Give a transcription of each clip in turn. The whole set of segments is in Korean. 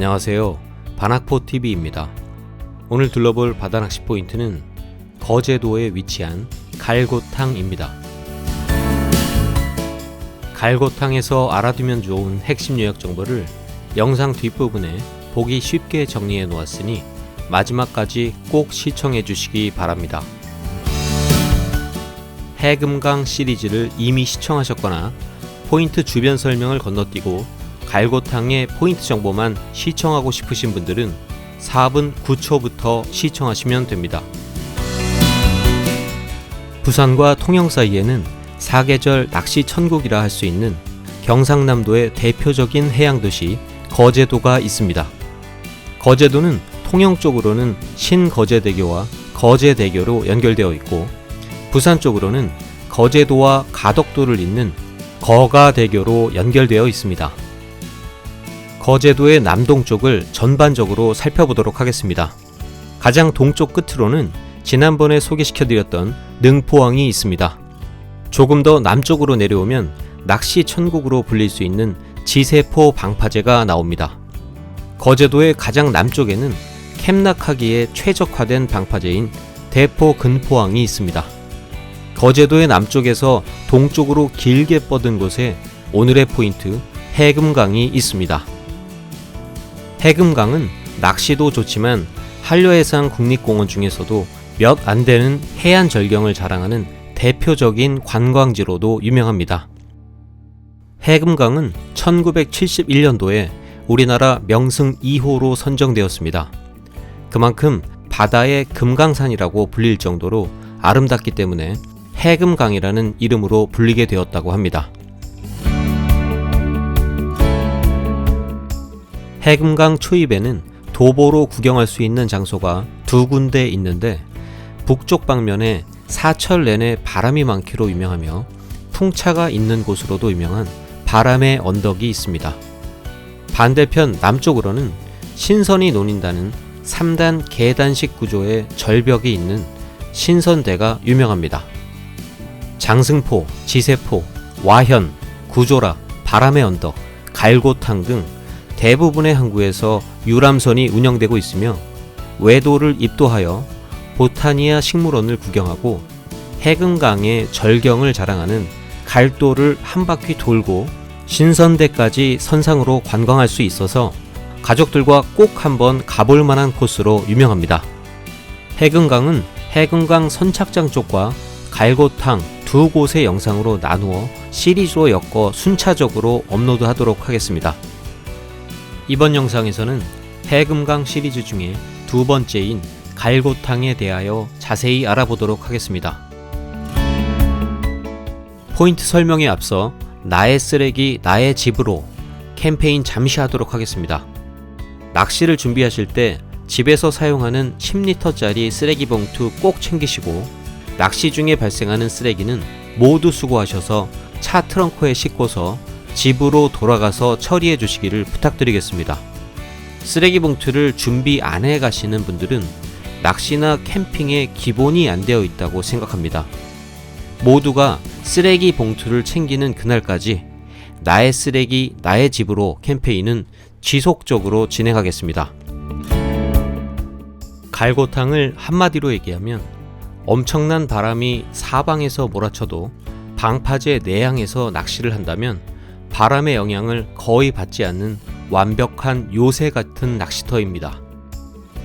안녕하세요. 반학포TV입니다. 오늘 둘러볼 바다낚시 포인트는 거제도에 위치한 갈고탕입니다. 갈고탕에서 알아두면 좋은 핵심 요약 정보를 영상 뒷부분에 보기 쉽게 정리해 놓았으니 마지막까지 꼭 시청해 주시기 바랍니다. 해금강 시리즈를 이미 시청하셨거나 포인트 주변 설명을 건너뛰고 갈고탕의 포인트 정보만 시청하고 싶으신 분들은 4분 9초부터 시청하시면 됩니다. 부산과 통영 사이에는 사계절 낚시 천국이라 할 수 있는 경상남도의 대표적인 해양도시 거제도가 있습니다. 거제도는 통영 쪽으로는 신거제대교와 거제대교로 연결되어 있고, 부산 쪽으로는 거제도와 가덕도를 잇는 거가대교로 연결되어 있습니다. 거제도의 남동쪽을 전반적으로 살펴보도록 하겠습니다. 가장 동쪽 끝으로는 지난번에 소개시켜드렸던 능포항이 있습니다. 조금 더 남쪽으로 내려오면 낚시 천국으로 불릴 수 있는 지세포 방파제가 나옵니다. 거제도의 가장 남쪽에는 캠낚하기에 최적화된 방파제인 대포 근포항이 있습니다. 거제도의 남쪽에서 동쪽으로 길게 뻗은 곳에 오늘의 포인트 해금강이 있습니다. 해금강은 낚시도 좋지만 한려해상 국립공원 중에서도 몇 안 되는 해안 절경을 자랑하는 대표적인 관광지로도 유명합니다. 해금강은 1971년도에 우리나라 명승 2호로 선정되었습니다. 그만큼 바다의 금강산이라고 불릴 정도로 아름답기 때문에 해금강이라는 이름으로 불리게 되었다고 합니다. 해금강 초입에는 도보로 구경할 수 있는 장소가 두 군데 있는데, 북쪽 방면에 사철 내내 바람이 많기로 유명하며 풍차가 있는 곳으로도 유명한 바람의 언덕이 있습니다. 반대편 남쪽으로는 신선이 논인다는 3단 계단식 구조의 절벽이 있는 신선대가 유명합니다. 장승포, 지세포, 와현, 구조라, 바람의 언덕, 갈고탕 등 대부분의 항구에서 유람선이 운영되고 있으며, 외도를 입도하여 보타니아 식물원을 구경하고 해금강의 절경을 자랑하는 갈도를 한 바퀴 돌고 신선대까지 선상으로 관광할 수 있어서 가족들과 꼭 한번 가볼 만한 코스로 유명합니다. 해금강은 해금강 선착장 쪽과 갈고탕 두 곳의 영상으로 나누어 시리즈로 엮어 순차적으로 업로드하도록 하겠습니다. 이번 영상에서는 해금강 시리즈 중에 두 번째인 갈고탕에 대하여 자세히 알아보도록 하겠습니다. 포인트 설명에 앞서 나의 쓰레기 나의 집으로 캠페인 잠시 하도록 하겠습니다. 낚시를 준비하실 때 집에서 사용하는 10리터짜리 쓰레기 봉투 꼭 챙기시고, 낚시 중에 발생하는 쓰레기는 모두 수거하셔서 차 트렁크에 싣고서 집으로 돌아가서 처리해 주시기를 부탁드리겠습니다. 쓰레기 봉투를 준비 안 해 가시는 분들은 낚시나 캠핑에 기본이 안 되어 있다고 생각합니다. 모두가 쓰레기 봉투를 챙기는 그날까지 나의 쓰레기 나의 집으로 캠페인은 지속적으로 진행하겠습니다. 갈고탕을 한마디로 얘기하면 엄청난 바람이 사방에서 몰아쳐도 방파제 내양에서 낚시를 한다면 바람의 영향을 거의 받지 않는 완벽한 요새 같은 낚시터입니다.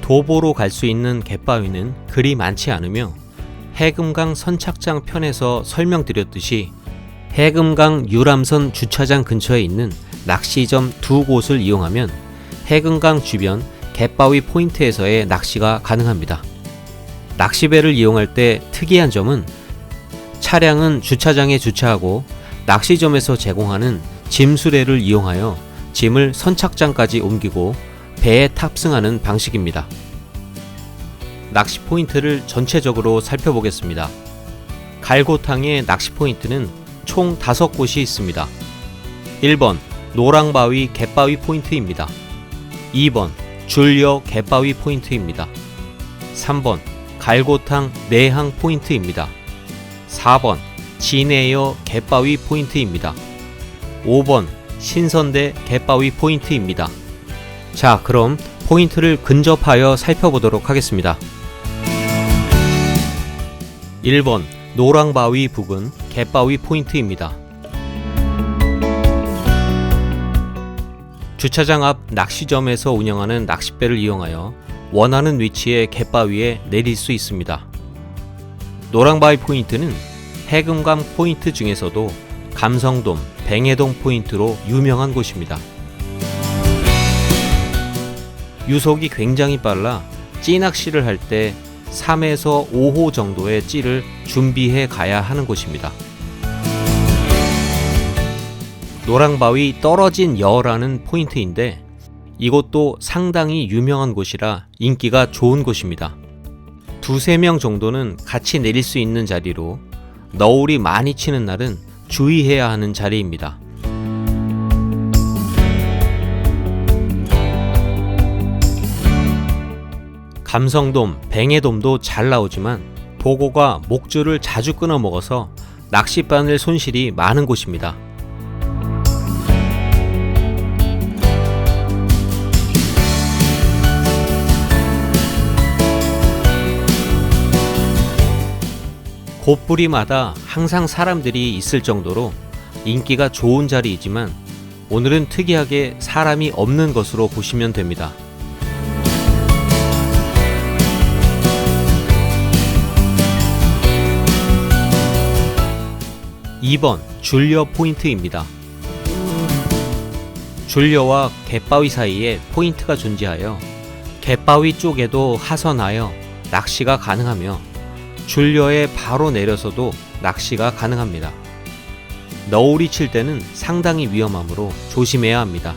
도보로 갈 수 있는 갯바위는 그리 많지 않으며, 해금강 선착장 편에서 설명드렸듯이 해금강 유람선 주차장 근처에 있는 낚시점 두 곳을 이용하면 해금강 주변 갯바위 포인트에서의 낚시가 가능합니다. 낚시배를 이용할 때 특이한 점은 차량은 주차장에 주차하고 낚시점에서 제공하는 짐수레를 이용하여 짐을 선착장까지 옮기고 배에 탑승하는 방식입니다. 낚시 포인트를 전체적으로 살펴보겠습니다. 갈고탕의 낚시 포인트는 총 5곳이 있습니다. 1번 노랑바위 갯바위 포인트입니다. 2번 줄여 갯바위 포인트입니다. 3번 갈고탕 내항 포인트입니다. 4번 진해여 갯바위 포인트입니다. 5번 신선대 갯바위 포인트입니다. 자, 그럼 포인트를 근접하여 살펴보도록 하겠습니다. 1번 노랑바위 부근 갯바위 포인트입니다. 주차장 앞 낚시점에서 운영하는 낚싯배를 이용하여 원하는 위치의 갯바위에 내릴 수 있습니다. 노랑바위 포인트는 해금강 포인트 중에서도 감성돔, 뱅해돔 포인트로 유명한 곳입니다. 유속이 굉장히 빨라 찌낚시를 할 때 3에서 5호 정도의 찌를 준비해 가야 하는 곳입니다. 노랑바위 떨어진 여라는 포인트인데 이곳도 상당히 유명한 곳이라 인기가 좋은 곳입니다. 2~3명 정도는 같이 내릴 수 있는 자리로 너울이 많이 치는 날은 주의해야 하는 자리입니다. 감성돔, 뱅해돔도 잘 나오지만 보고가 목줄을 자주 끊어 먹어서 낚싯바늘 손실이 많은 곳입니다. 곳부리마다 항상 사람들이 있을 정도로 인기가 좋은 자리이지만 오늘은 특이하게 사람이 없는 것으로 보시면 됩니다. 2번 줄려 포인트입니다. 줄려와 갯바위 사이에 포인트가 존재하여 갯바위 쪽에도 하선하여 낚시가 가능하며 줄려에 바로 내려서도 낚시가 가능합니다. 너울이 칠 때는 상당히 위험하므로 조심해야 합니다.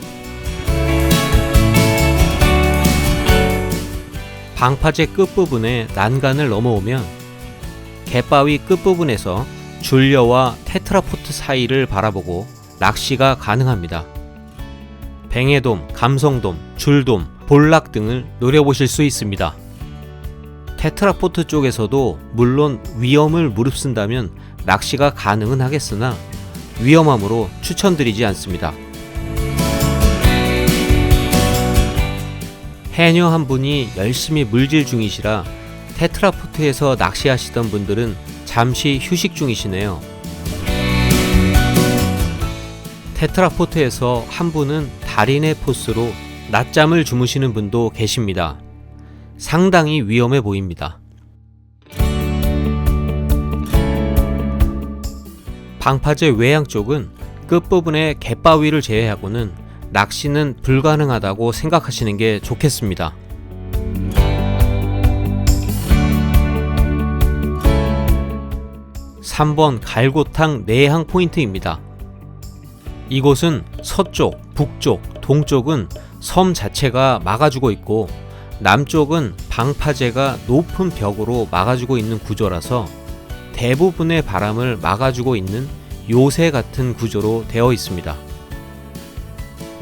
방파제 끝부분에 난간을 넘어오면 갯바위 끝부분에서 줄려와 테트라포트 사이를 바라보고 낚시가 가능합니다. 뱅해돔, 감성돔, 줄돔, 볼락 등을 노려보실 수 있습니다. 테트라포트 쪽에서도 물론 위험을 무릅쓴다면 낚시가 가능은 하겠으나 위험함으로 추천드리지 않습니다. 해녀 한 분이 열심히 물질 중이시라 테트라포트에서 낚시하시던 분들은 잠시 휴식 중이시네요. 테트라포트에서 한 분은 달인의 포스로 낮잠을 주무시는 분도 계십니다. 상당히 위험해 보입니다. 방파제 외양 쪽은 끝부분에 갯바위를 제외하고는 낚시는 불가능하다고 생각하시는 게 좋겠습니다. 3번 갈고탕 내항 포인트입니다. 이곳은 서쪽, 북쪽, 동쪽은 섬 자체가 막아주고 있고 남쪽은 방파제가 높은 벽으로 막아주고 있는 구조라서 대부분의 바람을 막아주고 있는 요새 같은 구조로 되어 있습니다.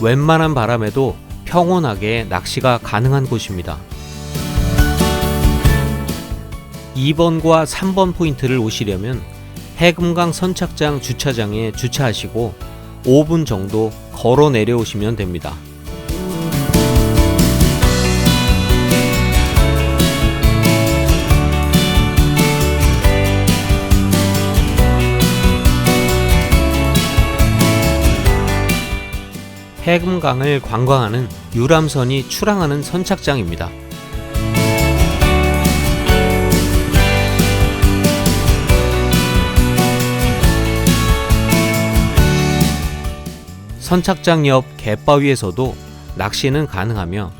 웬만한 바람에도 평온하게 낚시가 가능한 곳입니다. 2번과 3번 포인트를 오시려면 해금강 선착장 주차장에 주차하시고 5분 정도 걸어 내려오시면 됩니다. 해금강을 관광하는 유람선이 출항하는 선착장입니다. 선착장 옆 갯바위에서도 낚시는 가능하며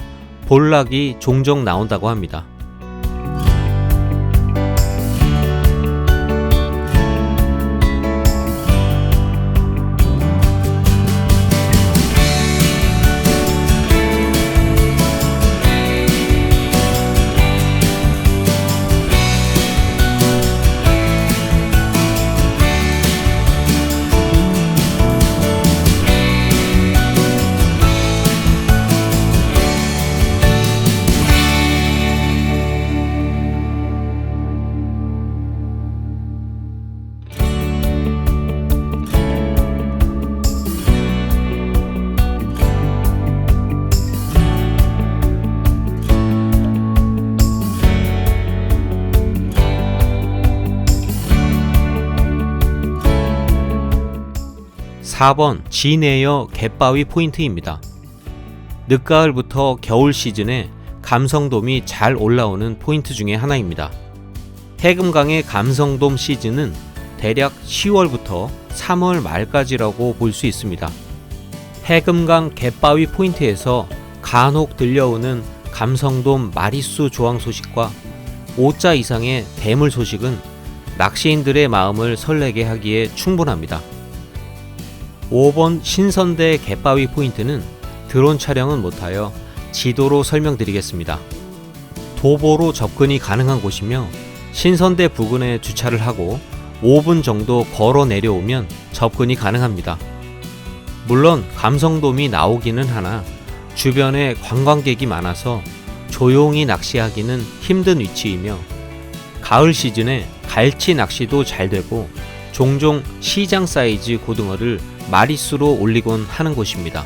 볼락이 종종 나온다고 합니다. 4번 진에어 갯바위 포인트입니다. 늦가을부터 겨울 시즌에 감성돔이 잘 올라오는 포인트 중에 하나입니다. 해금강의 감성돔 시즌은 대략 10월부터 3월 말까지라고 볼 수 있습니다. 해금강 갯바위 포인트에서 간혹 들려오는 감성돔 마리수 조항 소식과 5자 이상의 대물 소식은 낚시인들의 마음을 설레게 하기에 충분합니다. 5번 신선대 갯바위 포인트는 드론 촬영은 못하여 지도로 설명드리겠습니다. 도보로 접근이 가능한 곳이며 신선대 부근에 주차를 하고 5분 정도 걸어 내려오면 접근이 가능합니다. 물론 감성돔이 나오기는 하나 주변에 관광객이 많아서 조용히 낚시하기는 힘든 위치이며 가을 시즌에 갈치 낚시도 잘 되고 종종 시장 사이즈 고등어를 마리수로 올리곤 하는 곳입니다.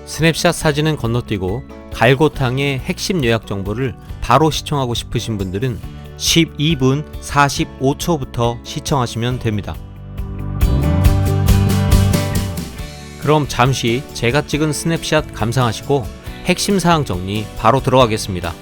스냅샷 사진은 건너뛰고 갈고탕의 핵심 요약 정보를 바로 시청하고 싶으신 분들은 12분 45초부터 시청하시면 됩니다. 그럼 잠시 제가 찍은 스냅샷 감상하시고 핵심 사항 정리 바로 들어가겠습니다.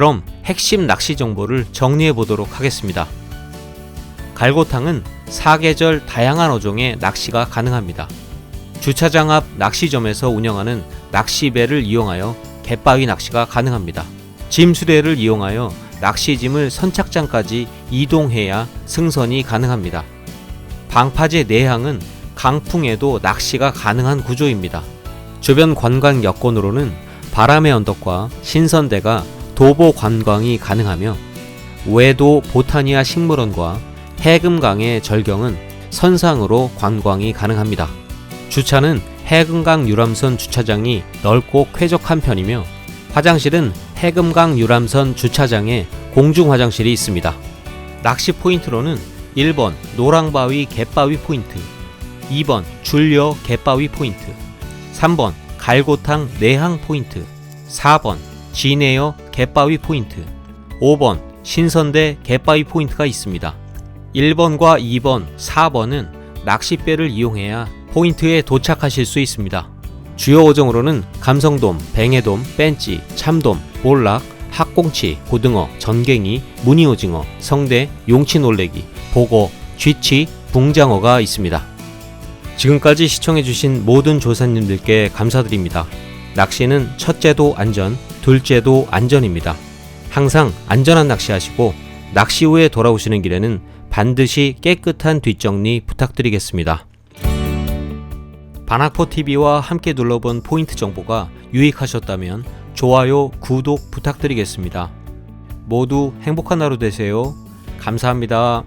그럼 핵심 낚시 정보를 정리해 보도록 하겠습니다. 갈고탕은 사계절 다양한 어종의 낚시가 가능합니다. 주차장 앞 낚시점에서 운영하는 낚시배를 이용하여 갯바위 낚시가 가능합니다. 짐수레를 이용하여 낚시짐을 선착장까지 이동해야 승선이 가능합니다. 방파제 내항은 강풍에도 낚시가 가능한 구조입니다. 주변 관광 여건으로는 바람의 언덕과 신선대가 도보 관광이 가능하며 외도 보타니아 식물원과 해금강의 절경은 선상으로 관광이 가능합니다. 주차는 해금강 유람선 주차장이 넓고 쾌적한 편이며 화장실은 해금강 유람선 주차장에 공중 화장실이 있습니다. 낚시 포인트로는 1번 노랑바위 갯바위 포인트, 2번 줄려 갯바위 포인트, 3번 갈고탕 내항 포인트, 4번 진에어 갯바위 포인트, 5번 신선대 갯바위 포인트가 있습니다. 1번과 2번, 4번은 낚싯배를 이용해야 포인트에 도착하실 수 있습니다. 주요 어종으로는 감성돔, 뱅에돔, 뺀찌, 참돔, 볼락, 학꽁치, 고등어, 전갱이, 무늬오징어, 성대, 용치놀래기, 보고, 쥐치, 붕장어가 있습니다. 지금까지 시청해주신 모든 조사님들께 감사드립니다. 낚시는 첫째도 안전, 둘째도 안전입니다. 항상 안전한 낚시하시고 낚시 후에 돌아오시는 길에는 반드시 깨끗한 뒷정리 부탁드리겠습니다. 반학포TV와 함께 눌러본 포인트 정보가 유익하셨다면 좋아요, 구독 부탁드리겠습니다. 모두 행복한 하루 되세요. 감사합니다.